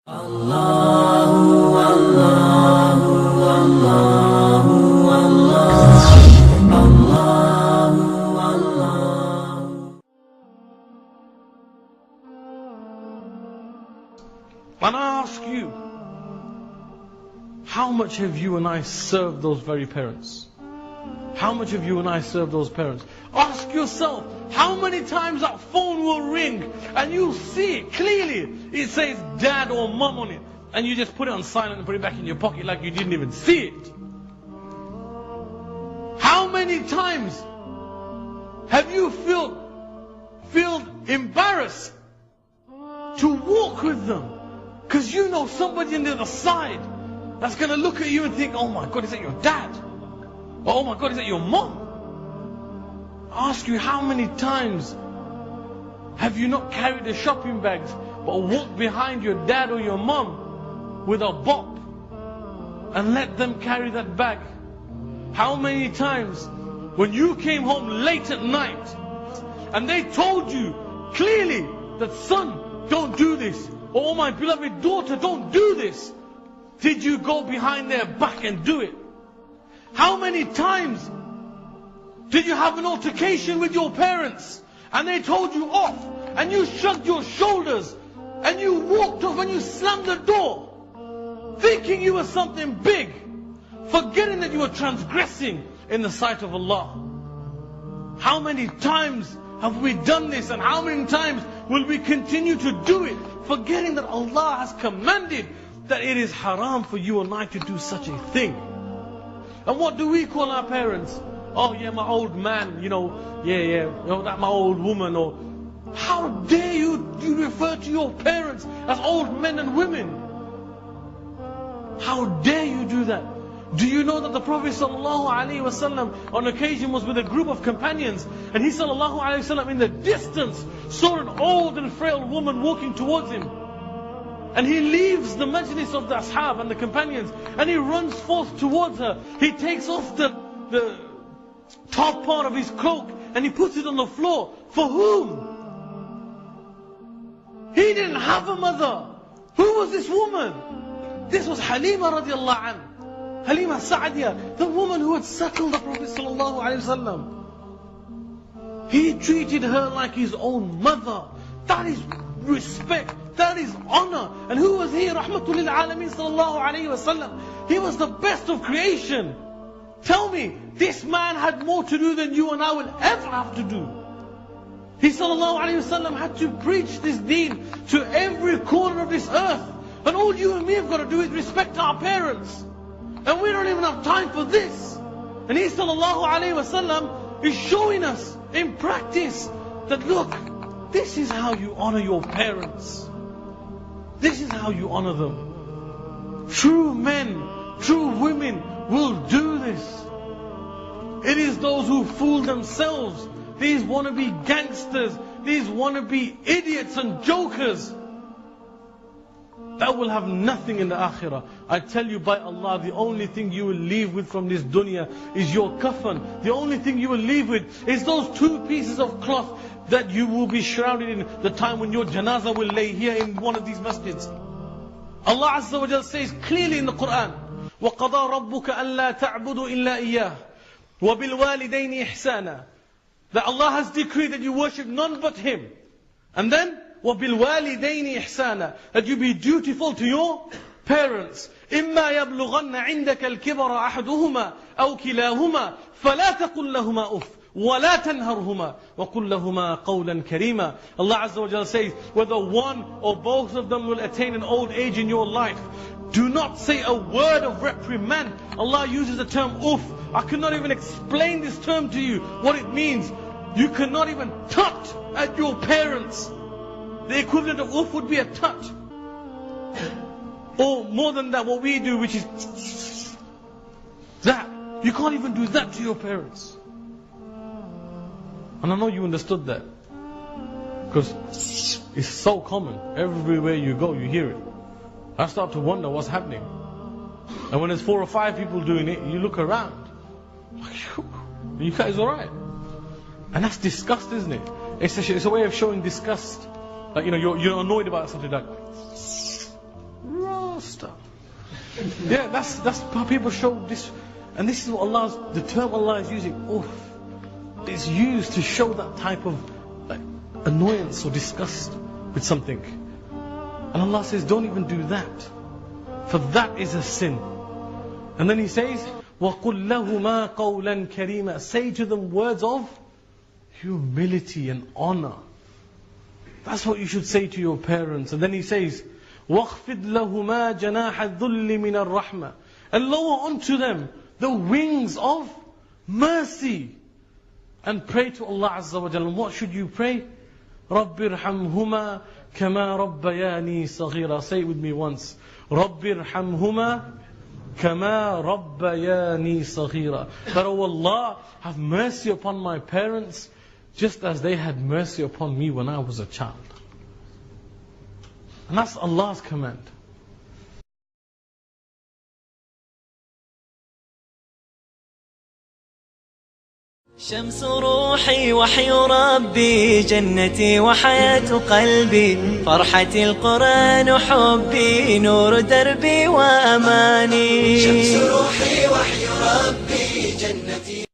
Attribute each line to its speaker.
Speaker 1: Allahu, Allahu, Allahu, Allahu, Allahu.
Speaker 2: And I ask you, how much have you and I served those very parents? How much have you and I served those parents? Ask yourself, how many times that phone will ring and you see it clearly, it says dad or mum on it, and you just put it on silent and put it back in your pocket like you didn't even see it. How many times have you feel embarrassed to walk with them because you know somebody on the other side that's going to look at you and think, oh my God, is that your dad? Oh my God, is that your mom? I ask you, how many times have you not carried the shopping bags but walked behind your dad or your mom with a bop and let them carry that bag? How many times when you came home late at night and they told you clearly that son, don't do this, or oh my beloved daughter, don't do this, did you go behind their back and do it? How many times did you have an altercation with your parents and they told you off and you shrugged your shoulders and you walked off and you slammed the door thinking you were something big, forgetting that you were transgressing in the sight of Allah? How many times have we done this, and how many times will we continue to do it, forgetting that Allah has commanded that it is haram for you and I to do such a thing? And what do we call our parents? Oh yeah, my old man, that my old woman. Or how dare you refer to your parents as old men and women? How dare you do that? Do you know that the Prophet ﷺ on occasion was with a group of companions, and he ﷺ in the distance saw an old and frail woman walking towards him. And he leaves the majlis of the ashab and the companions, and he runs forth towards her. He takes off the top part of his cloak and he puts it on the floor. For whom? He didn't have a mother. Who was this woman? This was Halima radiallahu anha. Halima Sa'adiyah, the woman who had suckled the Prophet sallallahu alaihi wasallam. He treated her like his own mother. That is respect. That is honor. And who was he? Rahmatul lil Alameen sallallahu alayhi wa sallam. He was the best of creation. Tell me, this man had more to do than you and I will ever have to do. He sallallahu alayhi wa sallam had to preach this deen to every corner of this earth. And all you and me have got to do is respect our parents. And we don't even have time for this. And he sallallahu alayhi wa sallam is showing us in practice that look, this is how you honor your parents. This is how you honor them. True men, true women will do this. It is those who fool themselves, these wannabe gangsters, these wannabe idiots and jokers, that will have nothing in the akhirah. I tell you by Allah, the only thing you will leave with from this dunya is your kafan. The only thing you will leave with is those two pieces of cloth that you will be shrouded in the time when your janazah will lay here in one of these masjids. Allah Azza wa Jal says clearly in the Quran, وَقَضَى رَبُّكَ أَلَّا تَعْبُدُوا إِلَّا إِيَّهِ وَبِالْوَالِدَيْنِ إِحْسَانًا. That Allah has decreed that you worship none but Him. And then, وَبِالْوَالِدَيْنِ إِحْسَانًا, that you be dutiful to your parents. إِمَّا يَبْلُغَنَّ عِنْدَكَ الْكِبَرَ أَحَدُهُمَا أَوْ كِلَاهُمَا فَلَا تَقُلْ لَهُمَا أُفٍّ وَلَا تَنْهَرْهُمَا وَقُلْ لَهُمَا قَوْلًا كَرِيمًا. Allah Azza wa Jalla says, whether one or both of them will attain an old age in your life, do not say a word of reprimand. Allah uses the term uff. I cannot even explain this term to you, what it means. You cannot even tut at your parents. The equivalent of uff would be a tut. Or more than that, what we do, which is that. You can't even do that to your parents. And I know you understood that, because it's so common. Everywhere you go, you hear it. I start to wonder what's happening. And when there's 4 or 5 people doing it, you look around. You guys alright? And that's disgust, isn't it? It's a way of showing disgust. Like, you're annoyed about something like, Rasta. Yeah, that's how people show this. And this is what the term Allah is using, oof, is used to show that type of like, annoyance or disgust with something. And Allah says, don't even do that, for that is a sin. And then He says, وَقُلْ لَهُمَا قَوْلًا كَرِيمًا. Say to them words of humility and honor. That's what you should say to your parents. And then He says, وَاخْفِضْ لَهُمَا جَنَاحَ الذُّلِّ مِنَ الرَّحْمَةِ. And lower onto them the wings of mercy. And pray to Allah Azza wa Jalla. And what should you pray? رَبِّ ارْحَمْهُمَا كَمَا رَبَّيَانِي صَغِيرًا. Say it with me once. رَبِّ ارْحَمْهُمَا كَمَا رَبَّيَانِي صَغِيرًا. That, oh Allah, have mercy upon my parents, just as they had mercy upon me when I was a child. And that's Allah's command.
Speaker 1: شمس روحي وحي ربي جنتي وحياة قلبي فرحتي القرآن وحبي نور دربي وأماني شمس روحي وحي ربي جنتي